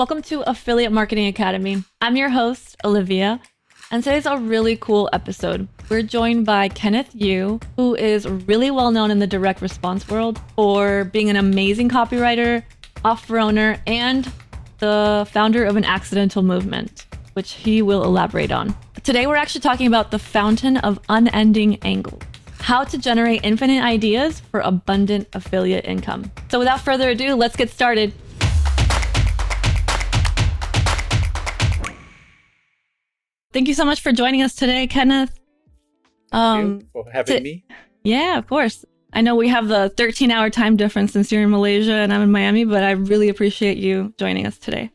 Welcome to Affiliate Marketing Academy. I'm your host, Olivia, and today's a really cool episode. We're joined by Kenneth Yu, who is really well known in the direct response world for being an amazing copywriter, offer owner, and the founder of an accidental movement, which he will elaborate on. Today, we're actually talking about the fountain of unending angles, how to generate infinite ideas for abundant affiliate income. So without further ado, let's get started. Thank you so much for joining us today, Kenneth. Thank you for having me. Yeah, of course. I know we have the 13-hour time difference since you're in Malaysia and I'm in Miami, but I really appreciate you joining us today.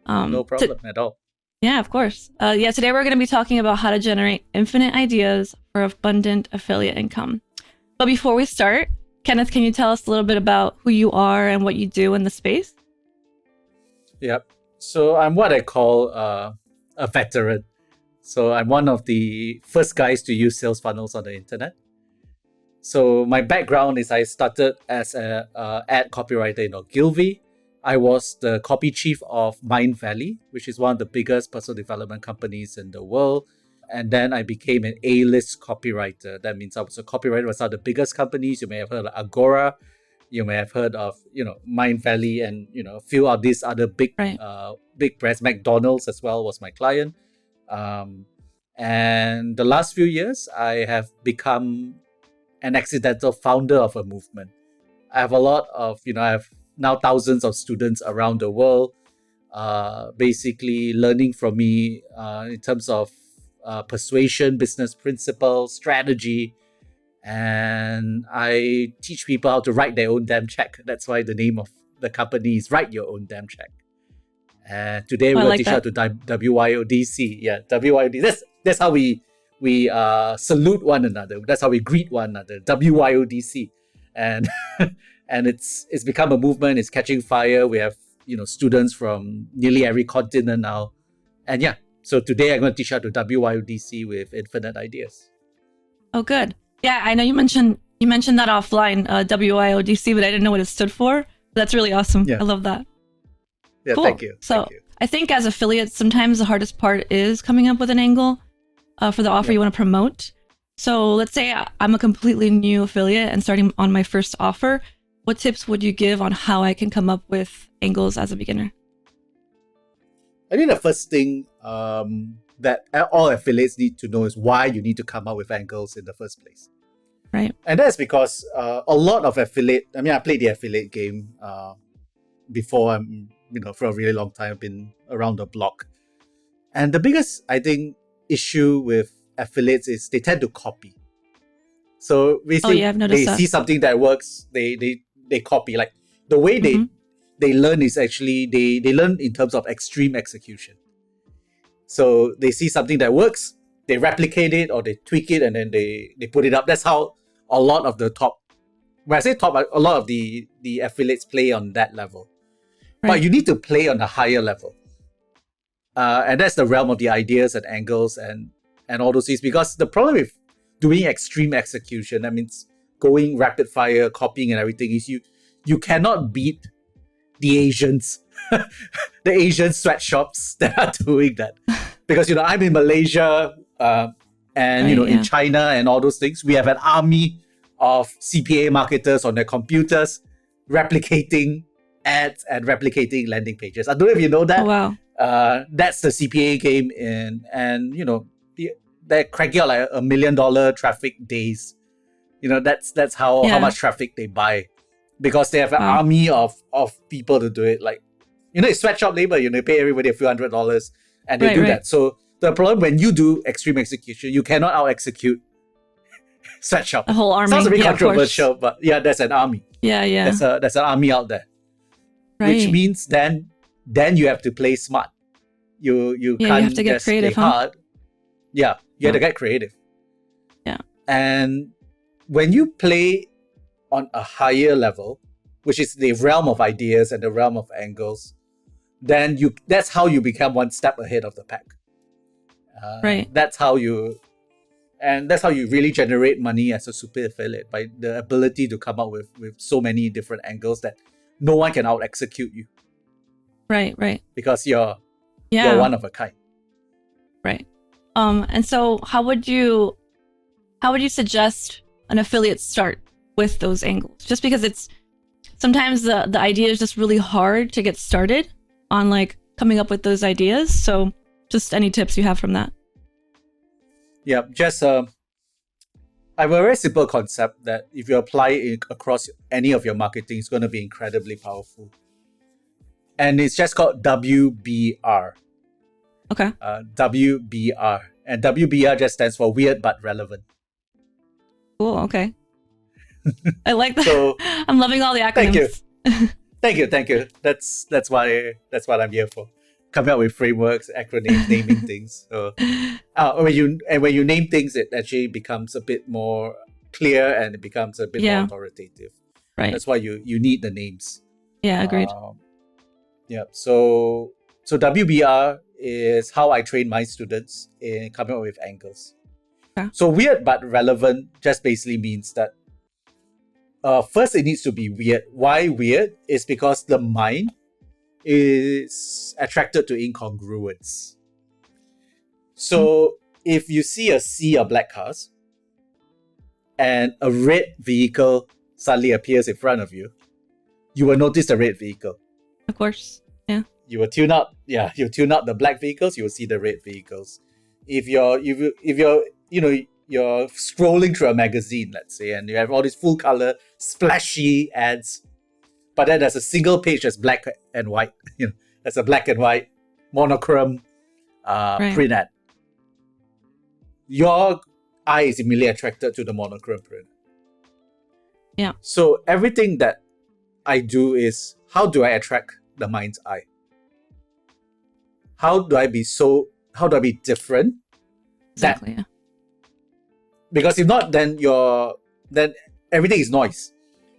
No problem at all. Yeah, of course. Today we're going to be talking about how to generate infinite ideas for abundant affiliate income. But before we start, Kenneth, can you tell us a little bit about who you are and what you do in the space? Yep. So I'm what I call a veteran. So I'm one of the first guys to use sales funnels on the internet. So my background is I started as an ad copywriter in Ogilvy. I was the copy chief of Mind Valley, which is one of the biggest personal development companies in the world. And then I became an A-list copywriter. That means I was a copywriter with some of the biggest companies. You may have heard of Agora. You may have heard of, Mind Valley and, a few of these other big brands. McDonald's as well was my client. And the last few years, I have become an accidental founder of a movement. I have a lot of, I have now thousands of students around the world, basically learning from me in terms of persuasion, business principles, strategy. And I teach people how to write their own damn check. That's why the name of the company is Write Your Own Damn Cheque. And today we're going to teach how to WYODC. Yeah, WYODC. That's how we salute one another. That's how we greet one another. WYODC. And and it's become a movement. It's catching fire. We have students from nearly every continent now. And yeah, so today I'm going to teach how to WYODC with infinite ideas. Oh, good. Yeah, I know you mentioned that offline, WYODC, but I didn't know what it stood for. That's really awesome. Yeah. I love that. Yeah, cool. Thank you. So I think as affiliates, sometimes the hardest part is coming up with an angle for the offer you want to promote. So let's say I'm a completely new affiliate and starting on my first offer. What tips would you give on how I can come up with angles as a beginner? I think the first thing that all affiliates need to know is why you need to come up with angles in the first place. Right. And that's because a lot of I played the affiliate game before. For a really long time. I've been around the block. And the biggest, I think, issue with affiliates is they tend to copy. So basically, they see something that works, they copy. Like the way they learn is actually, they learn in terms of extreme execution. So they see something that works, they replicate it or they tweak it and then they put it up. That's how a lot of the top, when I say top, a lot of the affiliates play on that level. But you need to play on a higher level. And that's the realm of the ideas and angles and all those things. Because the problem with doing extreme execution, that means going rapid fire, copying and everything, is you cannot beat the Asians, the Asian sweatshops that are doing that. Because, I'm in Malaysia in China and all those things. We have an army of CPA marketers on their computers replicating ads and replicating landing pages. I don't know if you know that. Oh, wow. That's the CPA game they're cranking out like $1 million traffic days. That's how much traffic they buy because they have an army of people to do it. Like, it's sweatshop labor, you pay everybody a few $100s and they do that. So the problem when you do extreme execution, you cannot out execute sweatshop. A whole army. Sounds a bit controversial, but yeah, there's an army. Yeah. There's an army out there. Right. Which means then you have to play smart. You can't you have to get creative, play hard. Yeah, you have to get creative. Yeah. And when you play on a higher level, which is the realm of ideas and the realm of angles, then that's how you become one step ahead of the pack. That's how you really generate money as a super affiliate, by the ability to come up with so many different angles that no one can out execute you. Right. because you're Yeah. one of a kind. Right. And so how would you suggest an affiliate start with those angles? Just because it's sometimes the idea is just really hard to get started on like coming up with those ideas. So just any tips you have from that. Yeah, just I have a very simple concept that if you apply it across any of your marketing, it's going to be incredibly powerful. And it's just called WBR. Okay. WBR. And WBR just stands for weird but relevant. Cool. Okay. I like that. So, I'm loving all the acronyms. Thank you. That's what I'm here for. Coming up with frameworks, acronyms, naming things. So when you name things, it actually becomes a bit more clear and it becomes a bit more authoritative. Right. That's why you need the names. Yeah, agreed. So WBR is how I train my students in coming up with angles. Okay. So weird but relevant just basically means that first, it needs to be weird. Why weird? Is because the mind is attracted to incongruence. So if you see a sea of black cars and a red vehicle suddenly appears in front of you, you will notice the red vehicle. Of course. Yeah. You will tune out the black vehicles, you will see the red vehicles. If you're scrolling through a magazine, let's say, and you have all these full color, splashy ads, but then there's a single page that's black and white. There's a black and white monochrome print ad. Your eye is immediately attracted to the monochrome print. Yeah. So everything that I do is, how do I attract the mind's eye? How do I be different? Exactly. Yeah. Because if not, then everything is noise.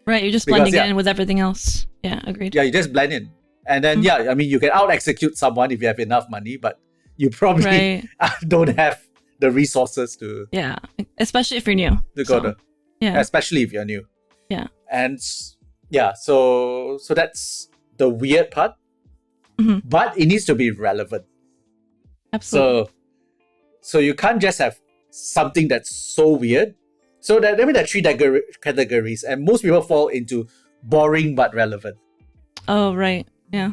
Right, you're just blending in with everything else. Yeah, agreed. Yeah, you just blend in. And then, you can out-execute someone if you have enough money, but you probably don't have the resources to... Yeah, especially if you're new. Especially if you're new. Yeah. And so that's the weird part. Mm-hmm. But it needs to be relevant. Absolutely. So you can't just have something that's so weird. So there are three categories, and most people fall into boring but relevant. Oh, right. Yeah.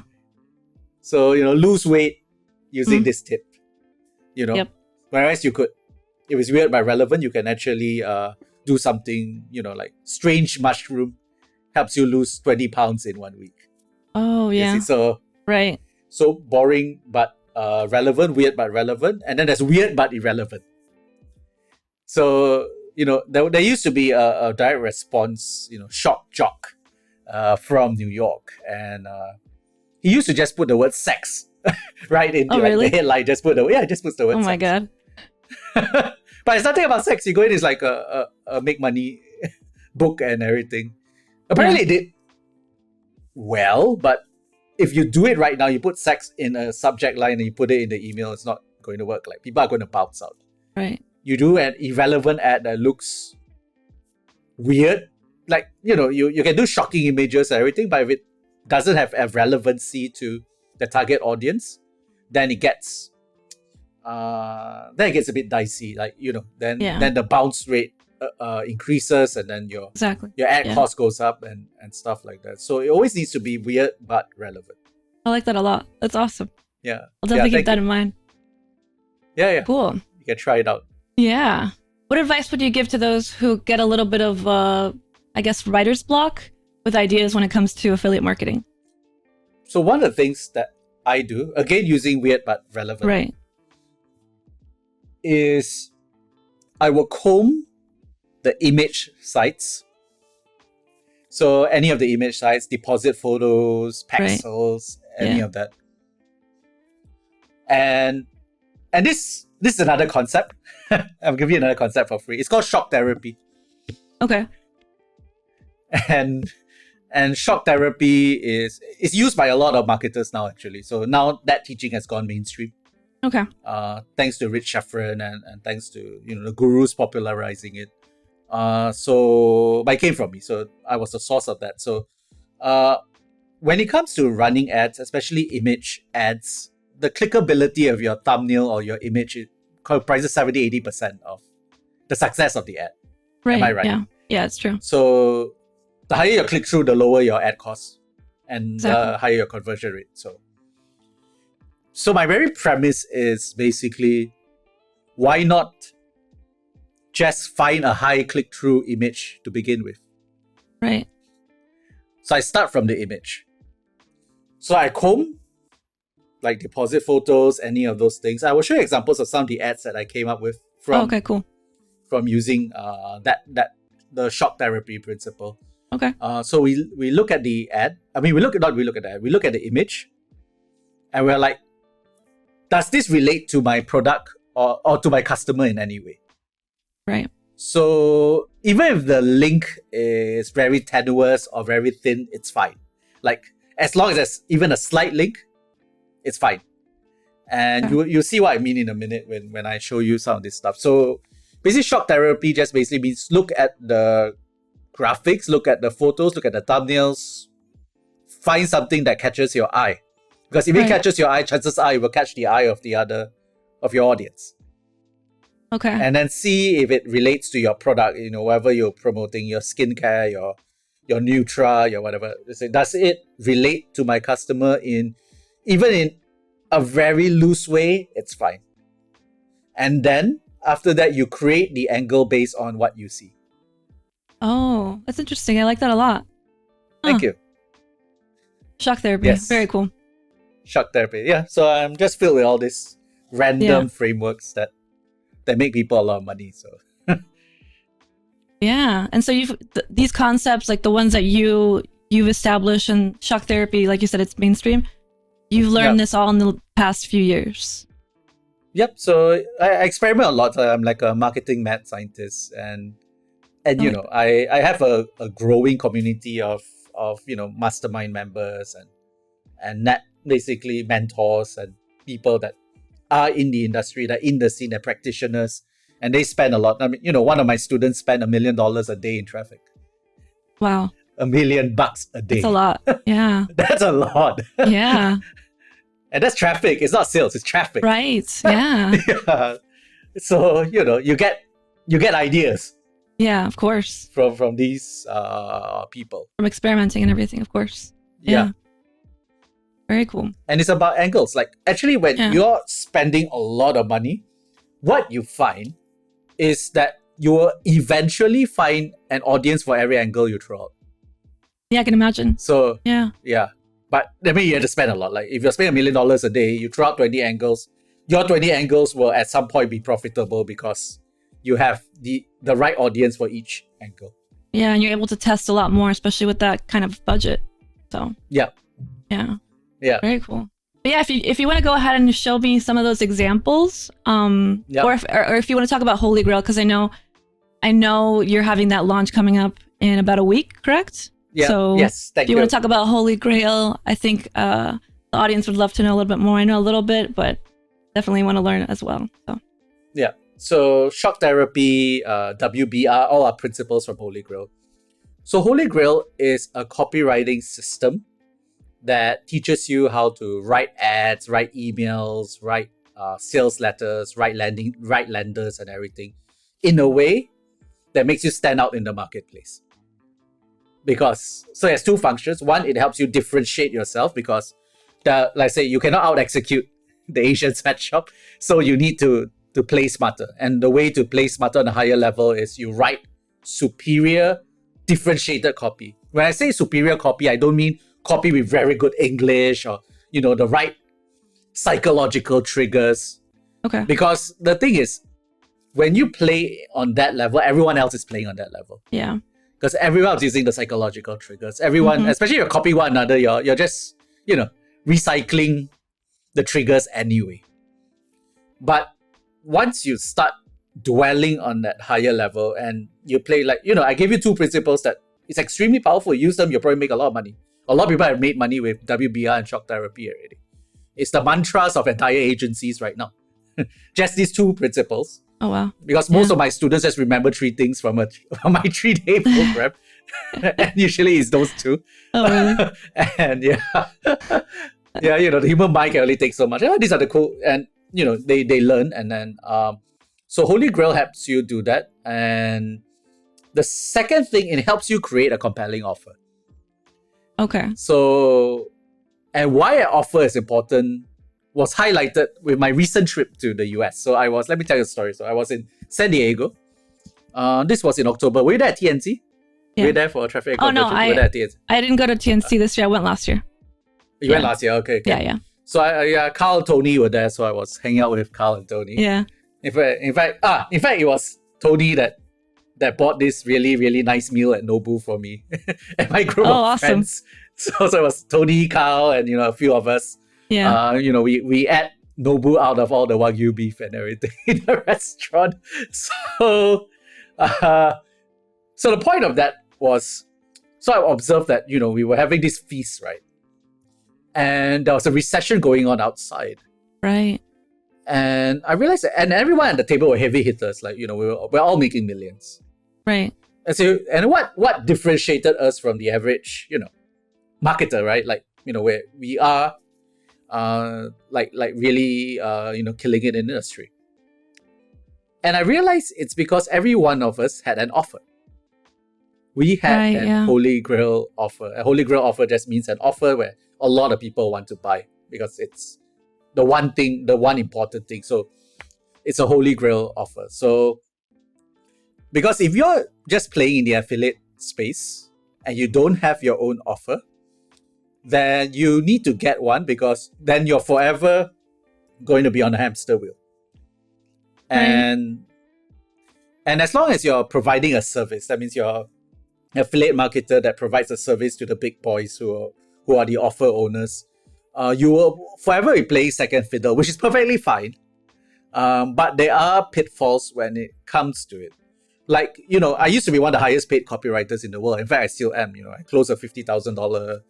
So, lose weight using this tip. Yep. Whereas if it's weird but relevant, you can actually do something, like strange mushroom helps you lose 20 pounds in 1 week. Oh, yeah. So, right. So boring but relevant, weird but relevant, and then there's weird but irrelevant. So, there used to be a direct response, shock jock from New York. And he used to just put the word sex right into the headline. Just puts the word sex. Oh my God. But it's nothing about sex. You go in, it's like a make money book and everything. Apparently it did well, but if you do it right now, you put sex in a subject line and you put it in the email, it's not going to work. Like, people are going to bounce out. Right. You do an irrelevant ad that looks weird. Like, you can do shocking images and everything, but if it doesn't have a relevancy to the target audience, then it gets a bit dicey. Like, then the bounce rate increases, and then your ad cost goes up and stuff like that. So it always needs to be weird but relevant. I like that a lot. That's awesome. Yeah. I'll definitely keep that in mind. Yeah. Cool. You can try it out. Yeah. What advice would you give to those who get a little bit of, writer's block with ideas when it comes to affiliate marketing? So one of the things that I do, again using weird but relevant, is I will comb the image sites. So any of the image sites, deposit photos, pixels, any of that. And this is another concept. I'll give you another concept for free. It's called shock therapy. Okay. And shock therapy is used by a lot of marketers now, actually. So now that teaching has gone mainstream. Okay. Thanks to Rich Sheffrin and thanks to the gurus popularizing it. But it came from me, so I was the source of that. So when it comes to running ads, especially image ads, the clickability of your thumbnail or your image, it comprises 70-80% of the success of the ad. Right. Am I right? Yeah, it's true. So the higher your click-through, the lower your ad cost, and the higher your conversion rate. So my very premise is basically, why not just find a high click-through image to begin with? Right. So I start from the image. So I comb, like deposit photos, any of those things. I will show you examples of some of the ads that I came up with from okay, cool. from using the shock therapy principle. Okay. So we look at the ad. I mean, we look at the image, and we're like, does this relate to my product or to my customer in any way? Right. So even if the link is very tenuous or very thin, it's fine. Like, as long as there's even a slight link, it's fine. And you'll see what I mean in a minute when I show you some of this stuff. So basically, shock therapy just basically means look at the graphics, look at the photos, look at the thumbnails, find something that catches your eye. Because if it catches your eye, chances are it will catch the eye of your audience. Okay. And then see if it relates to your product, whatever you're promoting, your skincare, your Nutra, your whatever. Does it relate to my customer even in a very loose way? It's fine. And then after that, you create the angle based on what you see. Oh, that's interesting. I like that a lot. Thank you. Shock therapy. Yes. Very cool. Shock therapy. Yeah. So I'm just filled with all these random frameworks that make people a lot of money. So yeah. And so these concepts, like the ones that you've established, and shock therapy, like you said, it's mainstream. You've learned this all in the past few years. Yep. So I experiment a lot. I'm like a marketing mad scientist, and I have a growing community of mastermind members and basically mentors and people that are in the industry, that are in the scene, they're practitioners, and they spend a lot. I mean, one of my students spent $1 million a day in traffic. Wow. $1 million a day. That's a lot. Yeah. That's a lot. Yeah. And that's traffic. It's not sales, it's traffic. Right. Yeah. Yeah. So, you get ideas. Yeah, of course. From these people. From experimenting and everything, of course. Yeah. Very cool. And it's about angles. Like, actually, when you're spending a lot of money, what you find is that you will eventually find an audience for every angle you throw out. Yeah, I can imagine. So, yeah. But that means you have to spend a lot. Like, if you're spending $1 million a day, you throw out 20 angles, your 20 angles will at some point be profitable because you have the right audience for each angle. Yeah, and you're able to test a lot more, especially with that kind of budget. So yeah. Very cool. But yeah, if you want to go ahead and show me some of those examples, or if you want to talk about Holy Grail, because I know you're having that launch coming up in about a week, correct? Yeah. So yes, thank you. If you want to talk about Holy Grail, I think the audience would love to know a little bit more. I know a little bit, but definitely want to learn as well. So yeah. So shock therapy, WBR, all are principles from Holy Grail. So Holy Grail is a copywriting system that teaches you how to write ads, write emails, write sales letters, write lenders and everything in a way that makes you stand out in the marketplace. So it has two functions. One, it helps you differentiate yourself because, like say, you cannot out-execute the Asian pet shop. So you need to play smarter. And the way to play smarter on a higher level is you write superior, differentiated copy. When I say superior copy, I don't mean copy with very good English or, the right psychological triggers. Okay. Because the thing is, when you play on that level, everyone else is playing on that level. Yeah. Because everyone's using the psychological triggers. Everyone, especially if you copy one another, you're just, recycling the triggers anyway. But once you start dwelling on that higher level and you play I gave you two principles that it's extremely powerful. Use them, you'll probably make a lot of money. A lot of people have made money with WBR and shock therapy already. It's the mantras of entire agencies right now. Just these two principles. Oh, wow. Because most of my students just remember three things from my 3-day program. And usually it's those two. Oh, really? And yeah, the human mind can only take so much. These are the cool, and they learn, and then so Holy Grail helps you do that. And the second thing, it helps you create a compelling offer. Okay. So, and why an offer is important was highlighted with my recent trip to the US. So let me tell you a story. So I was in San Diego. This was in October. Were you there at TNC? Yeah. Were you there for a traffic Oh, no, convention? Were you there at TNC? I didn't go to TNC this year. I went last year. You went last year? Okay. Yeah. So Carl and Tony were there. So I was hanging out with Carl and Tony. Yeah. In fact, it was Tony that bought this really, really nice meal at Nobu for me and my group of awesome. friends. So it was Tony, Carl, and a few of us. Yeah. We ate Nobu out of all the Wagyu beef and everything in the restaurant. So, so the point of that was, so I observed that we were having this feast, right? And there was a recession going on outside. Right. And I realized that, and everyone at the table were heavy hitters. Like, we're all making millions. Right. And so, and what differentiated us from the average, marketer, right? Like, where we are, like really, killing it in the industry. And I realized it's because every one of us had an offer. We had an Holy Grail offer. A Holy Grail offer just means an offer where a lot of people want to buy because it's the one important thing. So it's a Holy Grail offer. So because if you're just playing in the affiliate space and you don't have your own offer, then you need to get one, because then you're forever going to be on a hamster wheel. And as long as you're providing a service, that means you're an affiliate marketer that provides a service to the big boys who are the offer owners, you will forever be playing second fiddle, which is perfectly fine. But there are pitfalls when it comes to it. Like, I used to be one of the highest paid copywriters in the world. In fact, I still am. I closed a $50,000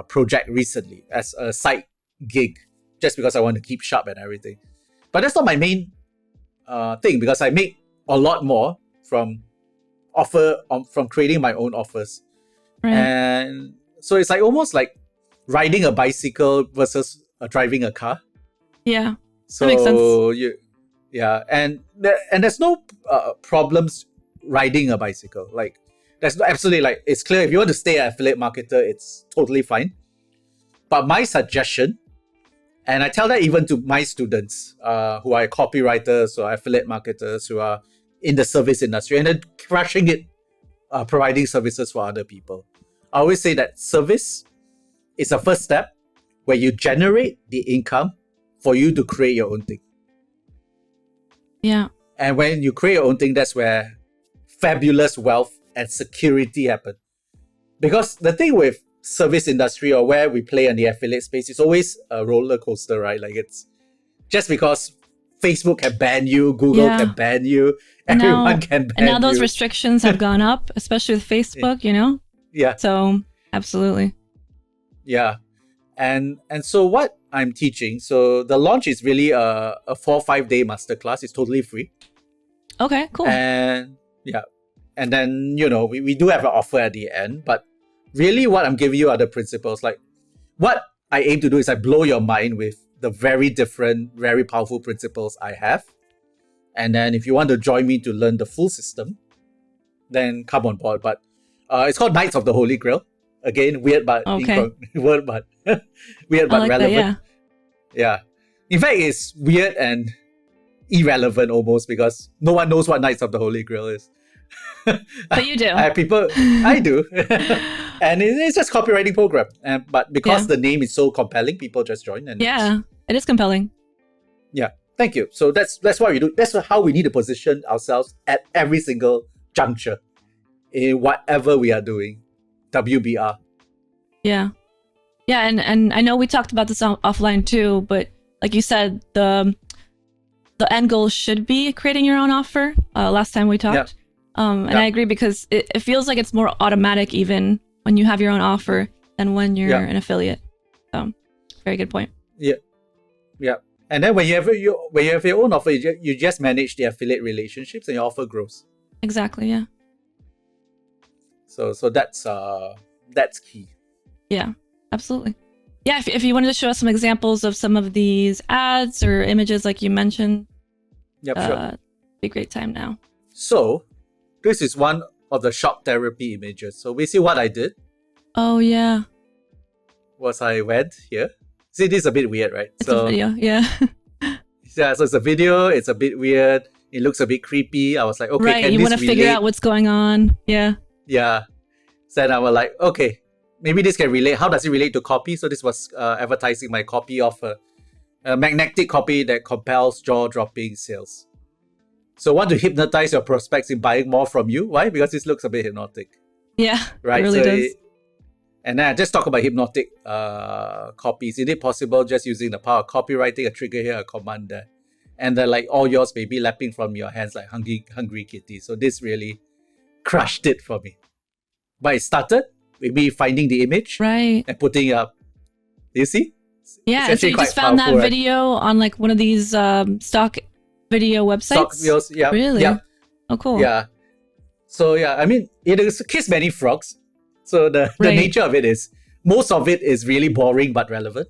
project recently as a side gig, just because I want to keep sharp and everything. But that's not my main thing, because I make a lot more from creating my own offers. Right. And so it's like almost like riding a bicycle versus driving a car. Yeah. So that makes sense. And there's no problems riding a bicycle. Like, there's absolutely, like, it's clear if you want to stay an affiliate marketer, it's totally fine. But my suggestion, and I tell that even to my students who are copywriters or affiliate marketers who are in the service industry and then crushing it, providing services for other people. I always say that service is a first step where you generate the income for you to create your own thing. Yeah. And when you create your own thing, that's where fabulous wealth and security happen. Because the thing with service industry or where we play in the affiliate space, it's always a roller coaster, right? Like, it's just because Facebook can ban you, Google can ban you, everyone can ban you. And now those restrictions have gone up, especially with Facebook, Yeah. So, absolutely. Yeah. And so what I'm teaching, so the launch is really a 4-5 day masterclass. It's totally free. Okay, cool. And and then, we do have an offer at the end, but really what I'm giving you are the principles. Like, what I aim to do is I blow your mind with the very different, very powerful principles I have. And then if you want to join me to learn the full system, then come on board. But it's called Knights of the Holy Grail. Again, weird but weird but relevant. That, yeah. In fact, it's weird and irrelevant almost, because no one knows what Knights of the Holy Grail is. But you do. I do. And it's just a copywriting program. But because the name is so compelling, people just join. And it is compelling. Yeah, thank you. So that's what we do. That's how we need to position ourselves at every single juncture in whatever we are doing. WBR. Yeah. Yeah, and I know we talked about this offline too, but like you said, the end goal should be creating your own offer. Last time we talked. And I agree, because it feels like it's more automatic even when you have your own offer than when you're an affiliate. So, very good point. Yeah. Yeah. And then when you have your own offer, you just manage the affiliate relationships and your offer grows. Exactly, yeah. So that's key. Yeah, absolutely. Yeah, if you wanted to show us some examples of some of these ads or images like you mentioned, Yep, sure. be a great time now. So this is one of the shock therapy images. So basically what I did Oh yeah, was I went here. See, this is a bit weird, right? it's a video. Yeah, Yeah, so it's a video. It's a bit weird. It looks a bit creepy. I was like, okay, right. can You this want to figure relate? out what's going on. Yeah, Yeah. So then I was like, okay, maybe this can relate. How does it relate to copy? So this was advertising my copy of a magnetic copy that compels jaw-dropping sales. So want to hypnotize your prospects in buying more from you. Why? Because this looks a bit hypnotic, yeah, right? it really does. And then I just talk about hypnotic copies. Is it possible just using the power of copywriting, a trigger here, a command there? And then like all yours may be lapping from your hands like hungry kitty. So this really crushed it for me. But it started with me finding the image Right. and putting it up. Do you see? Yeah, It's so actually you quite just found that powerful, right? video on like one of these stock video websites? Stock videos, yeah. Really? Yeah. Oh, cool. Yeah. So yeah, I mean, it is kiss many frogs. So the Right. nature of it is, most of it is really boring but relevant.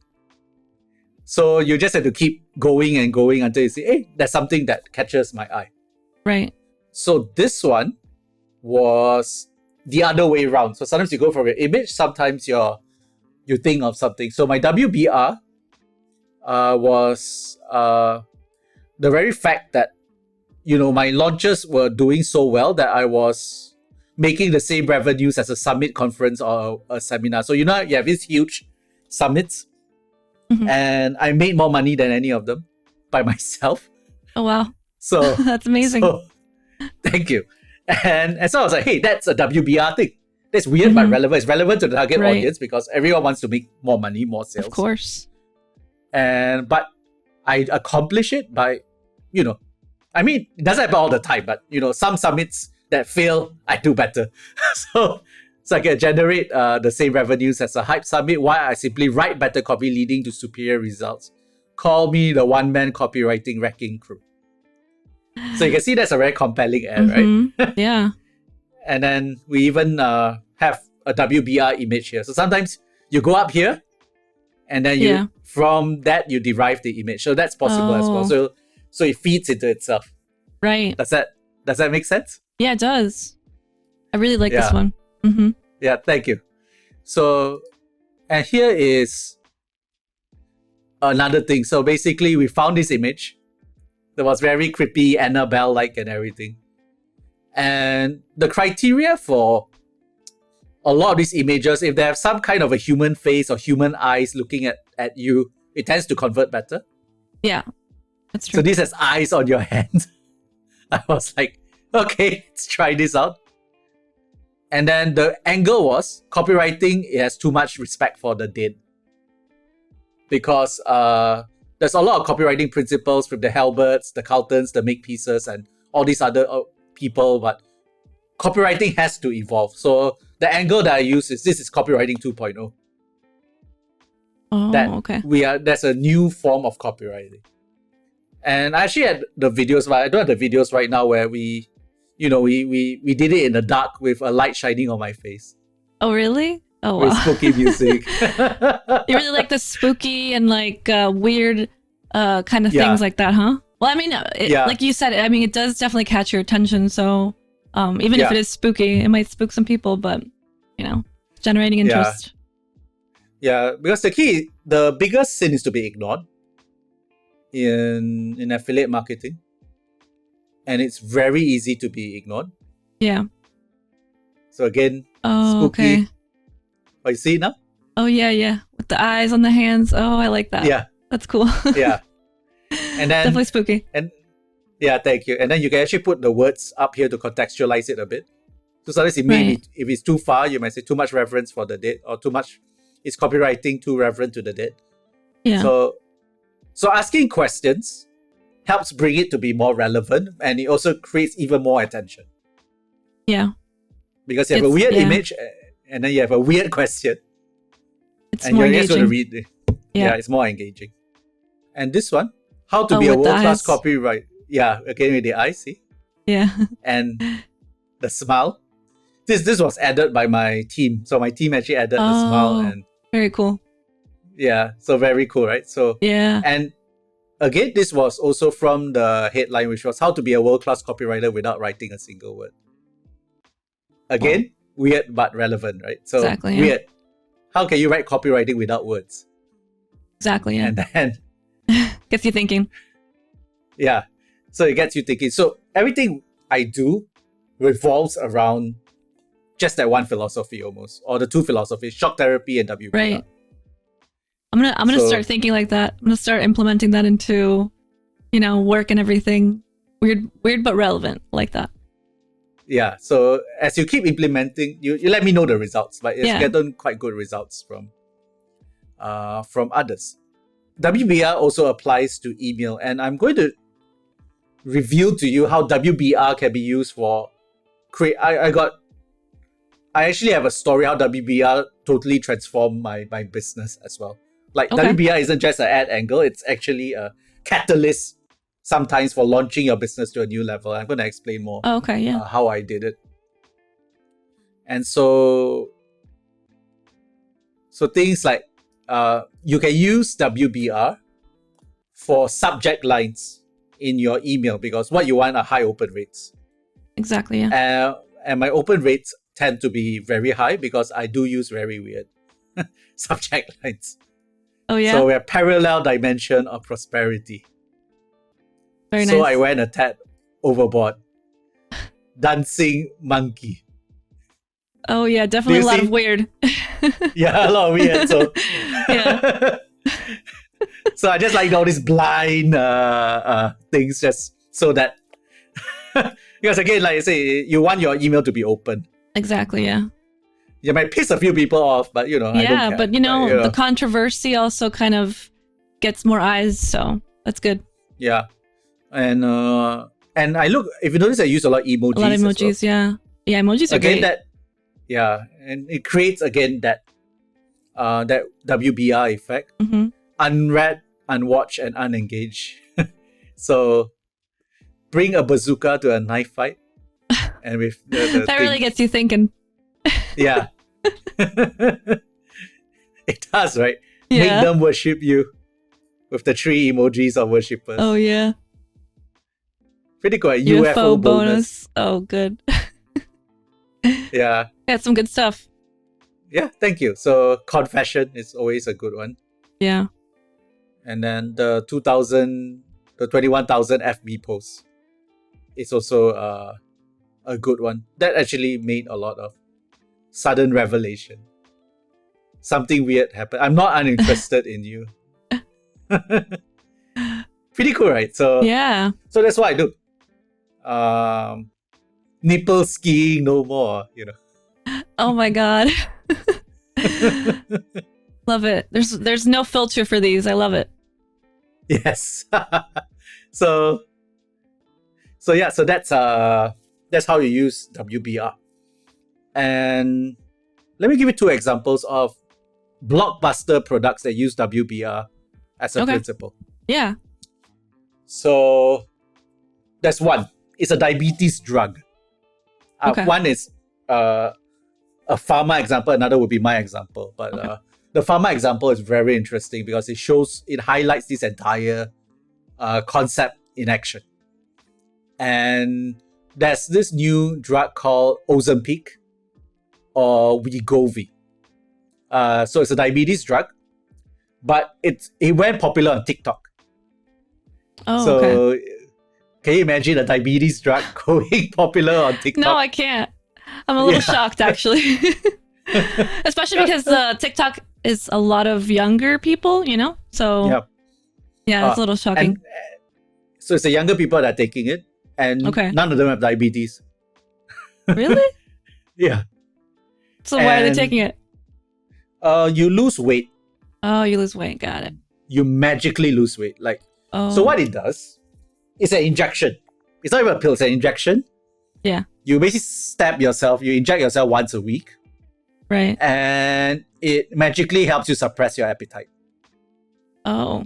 So you just have to keep going and going until you see, hey, there's something that catches my eye. Right. So this one was the other way around. So sometimes you go for your image, sometimes you think of something. So my WBR was the very fact that, you know, my launches were doing so well that I was making the same revenues as a summit conference or a seminar. So you know, you have these huge summits, Mhm. and I made more money than any of them by myself. Oh, wow. So That's amazing. so, thank you. And so I was like, hey, that's a WBR thing. That's weird but Mhm. relevant. It's relevant to the target Right. audience because everyone wants to make more money, more sales. Of course. But I accomplish it by, you know, I mean, it doesn't happen all the time, but you know, some summits that fail, I do better. so I can generate the same revenues as a hype summit while I simply write better copy leading to superior results. Call me the one-man copywriting wrecking crew. So you can see that's a very compelling ad, right? Mhm. Yeah. And then we even have a WBR image here. So sometimes you go up here and then Yeah. from that you derive the image. So that's possible as well. Oh. So it feeds into itself. Right. Does that make sense? Yeah, it does. I really like this Yeah. one. Mm-hmm. Yeah, thank you. So, and here is another thing. So basically we found this image that was very creepy, Annabelle-like and everything. And the criteria for a lot of these images, if they have some kind of a human face or human eyes looking at you, it tends to convert better. Yeah, that's true. So this has eyes on your hands. I was like, okay, let's try this out. And then the angle was copywriting, it has too much respect for the dead. Because there's a lot of copywriting principles from the Halberts, the Carltons, the Makepeaces, and all these other people, but copywriting has to evolve. So the angle that I use is this is copywriting 2.0. Oh, That okay. That's a new form of copywriting. And I actually had the videos, but I don't have the videos right now where we did it in the dark with a light shining on my face Oh, really? Oh, with wow. spooky music. You really like the spooky and like weird kind of Yeah. things like that, huh? Well, I mean, Yeah. like you said, I mean, it does definitely catch your attention. So even if Yeah. it is spooky, it might spook some people, but, you know, generating interest. Yeah, because the biggest sin is to be ignored in affiliate marketing. And it's very easy to be ignored. Yeah. So again, Oh, spooky. okay. Oh, you see it now? Oh, yeah, yeah. With the eyes on the hands. Oh, I like that. Yeah, That's cool. yeah. And then Definitely spooky. And yeah, thank you. And then you can actually put the words up here to contextualize it a bit. So sometimes it may be, if it's too far, you might say too much reference for the dead, or too much, is copywriting too reverent to the dead. Yeah. So asking questions helps bring it to be more relevant, and it also creates even more attention. Yeah. Because you have a It's- weird yeah. image, and then you have a weird question, It's and more you're just going to engaging. read it. Yeah, it's more engaging. And this one, how to Oh, be a with the world-class eyes. copywriter. Yeah, again with the eyes, see? Yeah. And the smile. this was added by my team. So my team actually added the smile, and very cool. yeah, so very cool, right? So Yeah. and again, this was also from the headline, which was how to be a world-class copywriter without writing a single word. Again, weird but relevant, right? So Exactly, yeah. weird. How can you write copywriting without words? Exactly, yeah. And then Gets you thinking. yeah, so it gets you thinking. So everything I do revolves around just that one philosophy almost, or the two philosophies, shock therapy and WBR. Right. I'm gonna So- start thinking like that. I'm gonna start implementing that into, work and everything. Weird but relevant, like that. Yeah, so as you keep implementing, you let me know the results, but it's gotten quite good results from others. WBR also applies to email, and I'm going to reveal to you how WBR can be used for create. I actually have a story how WBR totally transformed my business as well. Like Okay. WBR isn't just an ad angle; it's actually a catalyst sometimes for launching your business to a new level. I'm going to explain more. Oh, okay, yeah. How I did it. And so things like you can use WBR for subject lines in your email, because what you want are high open rates. Exactly, yeah. And my open rates tend to be very high because I do use very weird subject lines. Oh, yeah? So we're parallel dimension of prosperity. Very So nice. I went a tad overboard. Dancing monkey. Oh, yeah, definitely a Do you lot see? of weird. Yeah, a lot of weird. So Yeah. so I just like all these blind things just so that because again, like I say, you want your email to be open. Exactly, yeah. You might piss a few people off, but I don't Yeah, care. but the controversy also kind of gets more eyes, so that's good. Yeah. And I look, if you notice, I use a lot of emojis. A lot of as well. emojis, yeah. Yeah, emojis are Again, great. and it creates again that WBR effect. Mm-hmm. Unread, unwatched, and unengaged. So bring a bazooka to a knife fight, and with the That really gets you thinking. yeah, it does, right? Yeah. Make them worship you with the 3 emojis of worshippers. Oh, yeah. Pretty cool. UFO bonus. Oh, good. Yeah. That's some good stuff. Yeah, thank you. So confession is always a good one. Yeah. And then the 21,000 FB posts is also a good one. That actually made a lot of sudden revelation. Something weird happened. I'm not uninterested in you. Pretty cool, right? So Yeah. so that's what I do. Nipple skiing no more, Oh my god. Love it. There's no filter for these. I love it. Yes. So that's how you use WBR. And let me give you 2 examples of blockbuster products that use WBR as a principle. Yeah. So there's one. It's a diabetes drug. One is a pharma example. Another would be my example. But the pharma example is very interesting because it highlights this entire concept in action. And there's this new drug called Ozempic or Wegovy. So it's a diabetes drug, but it went popular on TikTok. Oh, So okay. can you imagine a diabetes drug going popular on TikTok? No, I can't. I'm a little shocked, actually. Especially because TikTok is a lot of younger people, So, yeah, it's a little shocking. And, so it's the younger people that are taking it, and none of them have diabetes. Really? Yeah. So why are they taking it? You lose weight. Oh, you lose weight. Got it. You magically lose weight. So what it does, it's an injection. It's not even a pill, it's an injection. Yeah. You basically you inject yourself once a week. Right. And it magically helps you suppress your appetite. Oh.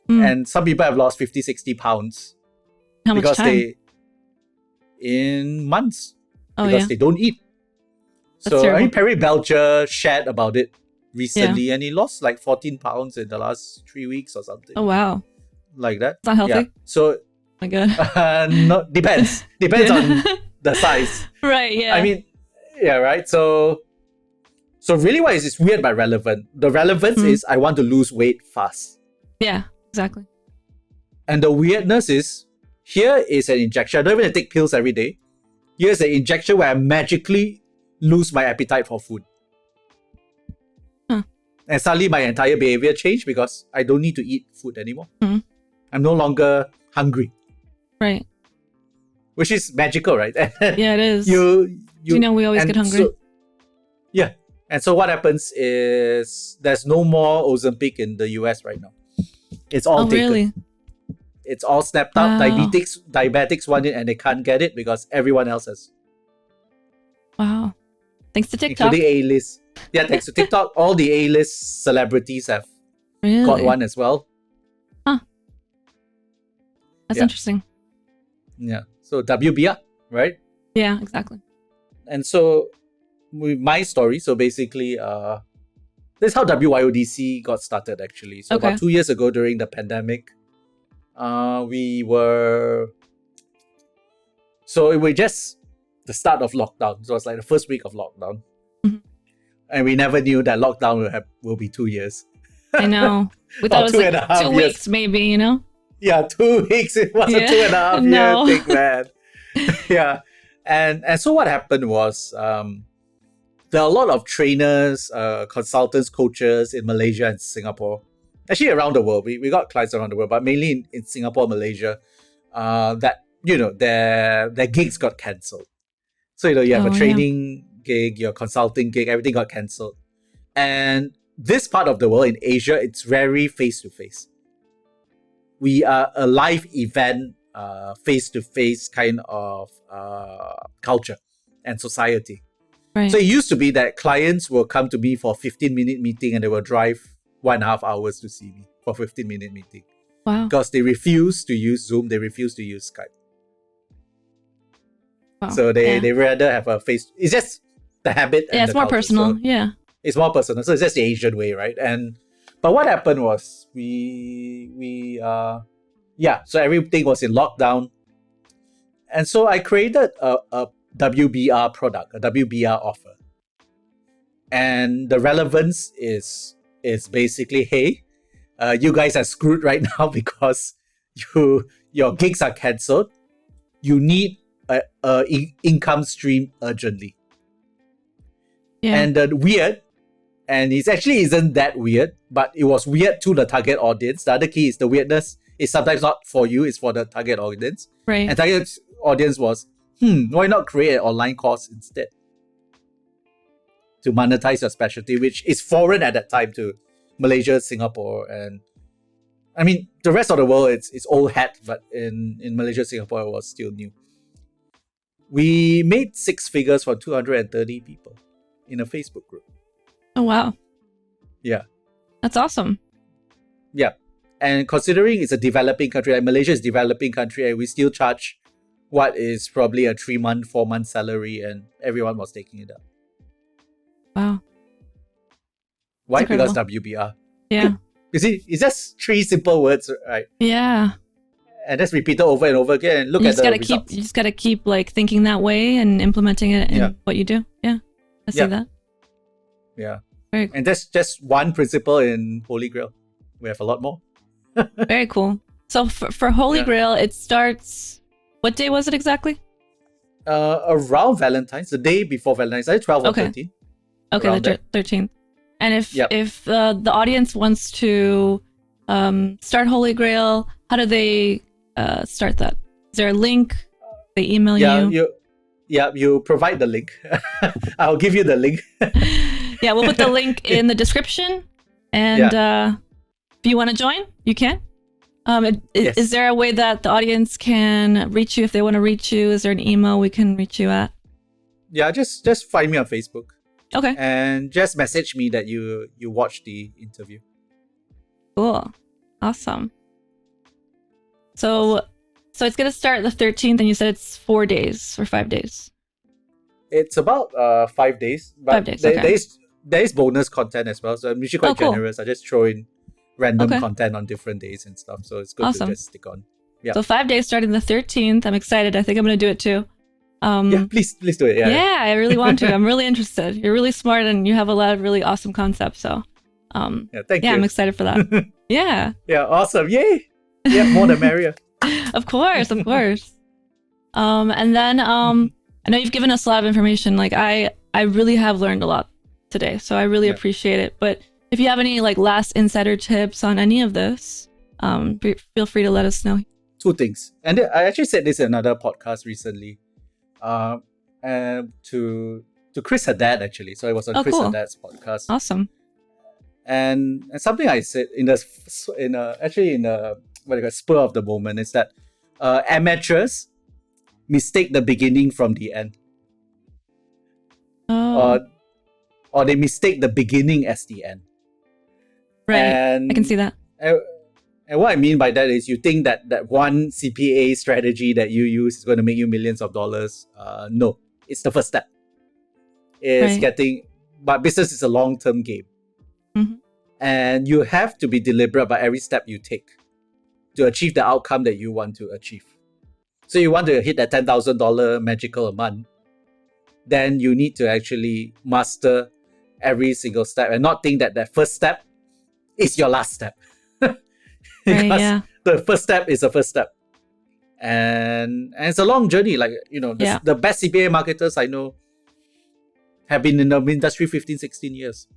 And some people have lost 50, 60 pounds. How much time? In months. Oh, because yeah. they don't eat. That's So, I mean, terrible. Perry Belcher shared about it recently, and he lost like 14 pounds in the last 3 weeks or something Oh, wow. like that. It's not healthy. Yeah. So, Oh my God. no, depends. Depends Yeah. on the size. Right, yeah. I mean, yeah, right. So really, why is this weird but relevant? The relevance is I want to lose weight fast, yeah, exactly. and the weirdness is here is an injection. I don't even take pills every day. Here's an injection where I magically lose my appetite for food, and suddenly my entire behavior changed because I don't need to eat food anymore. I'm no longer hungry, Right. which is magical, right? Yeah, it is. you we always get hungry. Yeah. And so what happens is there's no more Ozempic in the US right now. It's all taken. Really? It's all snapped up. Wow. Diabetics want it and they can't get it because everyone else has. Wow. Thanks to TikTok. Including A-list. Yeah, thanks to TikTok, all the A-list celebrities have Really? got one as well. That's Yeah. interesting. Yeah. So WBR, right? Yeah, exactly. And so with my story, so basically, this is how WYODC got started actually. So Okay. about 2 years ago during the pandemic, we were just the start of lockdown. So it was like the first week of lockdown. And we never knew that lockdown will be 2 years. I know. We thought it was 2.5 2 years. weeks, maybe, you know? Yeah, 2 weeks. It was Yeah. a 2.5 No. year thing, man. Yeah. And so what happened was there are a lot of trainers, consultants, coaches in Malaysia and Singapore. Actually around the world. We got clients around the world, but mainly in Singapore, Malaysia, that, their gigs got cancelled. So, you have a training gig, your consulting gig, everything got cancelled. And this part of the world in Asia, it's very face-to-face. We are a live event, face-to-face kind of culture and society. Right. So it used to be that clients will come to me for a 15-minute meeting and they will drive 1.5 hours to see me for a 15-minute meeting. Wow. Because they refuse to use Zoom, they refuse to use Skype. Wow. So they rather have a face. It's just the habit. Yeah, and it's the more culture. personal. So Yeah. it's more personal. So it's just the Asian way, right? But what happened was so everything was in lockdown. And so I created a WBR product, a WBR offer. And the relevance is basically, hey, you guys are screwed right now because your gigs are cancelled. You need a income stream urgently. Yeah. And the weird, and it actually isn't that weird, but it was weird to the target audience. The other key is the weirdness is sometimes not for you, it's for the target audience. Right. And target audience was, why not create an online course instead to monetize your specialty, which is foreign at that time to Malaysia, Singapore, and I mean the rest of the world it's old hat, but in Malaysia, Singapore it was still new. We made 6 figures for 230 people in a Facebook group. Oh, wow. Yeah. That's awesome. Yeah. And considering it's a developing country, like Malaysia is a developing country, and we still charge what is probably a 3-month, 4-month salary, and everyone was taking it up. Wow. Why? That's Because incredible. WBR. Yeah. You see, it's just 3 simple words, right? Yeah. And that's repeated over and over again. And look You at just the gotta results. you just gotta keep like thinking that way and implementing it in what you do. Yeah. I see Yeah. that. Yeah. Very cool. And that's just one principle in Holy Grail. We have a lot more. Very cool. So for Holy Yeah. Grail, it starts. What day was it exactly? Around Valentine's, the day before Valentine's, I 12 or Okay. 13. Okay, Around the 13th. And if Yep. the audience wants to start Holy Grail, how do they start that? Is there a link? They email you? You provide the link. I'll give you the link. Yeah, we'll put the link in the description. And if you want to join, you can. Yes. Is there a way that the audience can reach you if they want to reach you? Is there an email we can reach you at? Yeah, just find me on Facebook Okay, and just message me that you watched the interview. cool. Awesome. So it's going to start the 13th, and you said it's 4 days or 5 days. It's about 5 days, but 5 days, okay. there is bonus content as well. So I'm usually quite cool. generous. I just throw in random Okay. content on different days and stuff. So it's good Awesome. to just stick on. Yeah. So 5 days starting the 13th. I'm excited. I think I'm going to do it too. Yeah, please do it. Yeah, I really want to. I'm really interested. You're really smart and you have a lot of really awesome concepts. So, Thank you. I'm excited for that. Yeah. Yeah, awesome. Yay. Yeah, more the merrier. Of course. And then I know you've given us a lot of information. Like I really have learned a lot today, so I really appreciate it. But if you have any like last insider tips on any of this, feel free to let us know. 2 things. And I actually said this in another podcast recently. And to Chris Haddad actually. So it was on Chris cool. Haddad's podcast. Awesome. And something I said in a spur of the moment is that amateurs mistake the beginning from the end. Oh. Or they mistake the beginning as the end. Right. And I can see that. And what I mean by that is you think that one CPA strategy that you use is going to make you millions of dollars. No, it's the first step. But business is a long-term game. Mm-hmm. And you have to be deliberate about every step you take to achieve the outcome that you want to achieve. So you want to hit that $10,000 magical a month, then you need to actually master every single step and not think that first step is your last step. Because the first step is the first step. And it's a long journey. Like, the best CPA marketers I know have been in the industry 15, 16 years.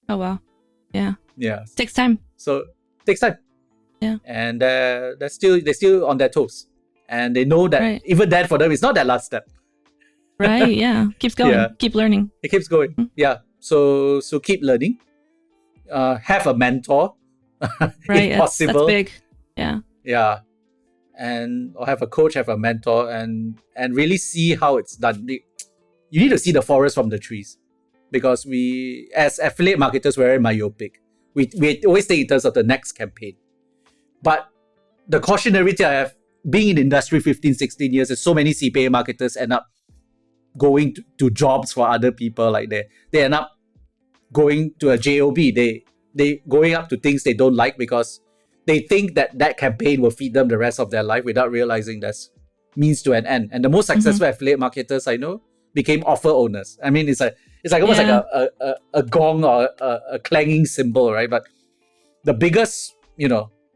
Oh, wow. Yeah. Yeah. Takes time. So it takes time. Yeah. And they're still on their toes. And they know that even that for them is not that last step. Right. Yeah. Keeps going. Yeah. Keep learning. It keeps going. Mm-hmm. Yeah. So keep learning. Have a mentor. Right. if possible. That's big. Yeah. Yeah. Or have a coach, have a mentor, and really see how it's done. You need to see the forest from the trees. Because we, as affiliate marketers, we're very myopic. We always think in terms of the next campaign. But the cautionary tale I have, being in the industry 15, 16 years, there's so many CPA marketers end up going to jobs for other people. Like they end up going to a job. They going up to things they don't like because they think that campaign will feed them the rest of their life without realizing that's means to an end. And the most successful affiliate marketers I know became offer owners. I mean, it's like almost like a gong or a clanging cymbal, right? But the biggest,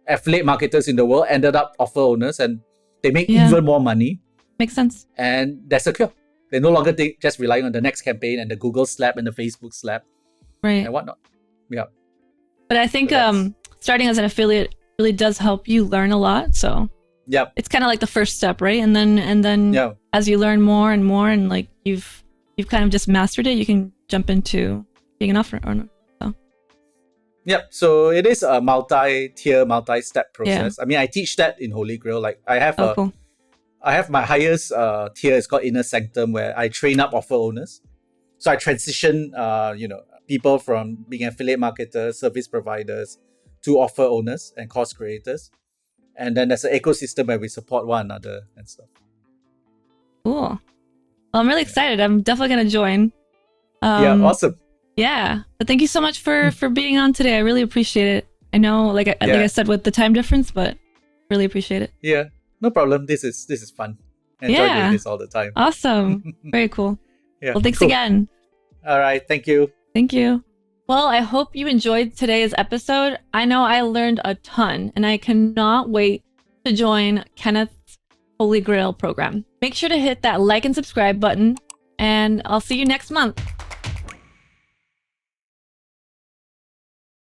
affiliate marketers in the world ended up offer owners, and they make even more money. Makes sense. And they're secure. They no longer just relying on the next campaign and the Google slap and the Facebook slap, right, and whatnot. Yeah. But I think starting as an affiliate really does help you learn a lot. So it's kind of like the first step, right? And then as you learn more and more, and like you've kind of just mastered it, you can jump into being an offer owner. So. Yep. So it is a multi-tier, multi-step process. I mean, I teach that in Holy Grail. Like I have I have my highest tier. It's called Inner Sanctum, where I train up offer owners. So I transition, people from being affiliate marketers, service providers, to offer owners and course creators. And then there's an ecosystem where we support one another and stuff. Cool. Well, I'm really excited. I'm definitely going to join. Awesome. Yeah. But thank you so much for being on today. I really appreciate it. I know, like I said, with the time difference, but really appreciate it. Yeah. No problem. This is fun. I enjoy doing this all the time. Awesome. Very cool. Yeah. Well, thanks again. All right. Thank you. Thank you. Well, I hope you enjoyed today's episode. I know I learned a ton, and I cannot wait to join Kenneth's Holy Grail program. Make sure to hit that like and subscribe button, and I'll see you next month.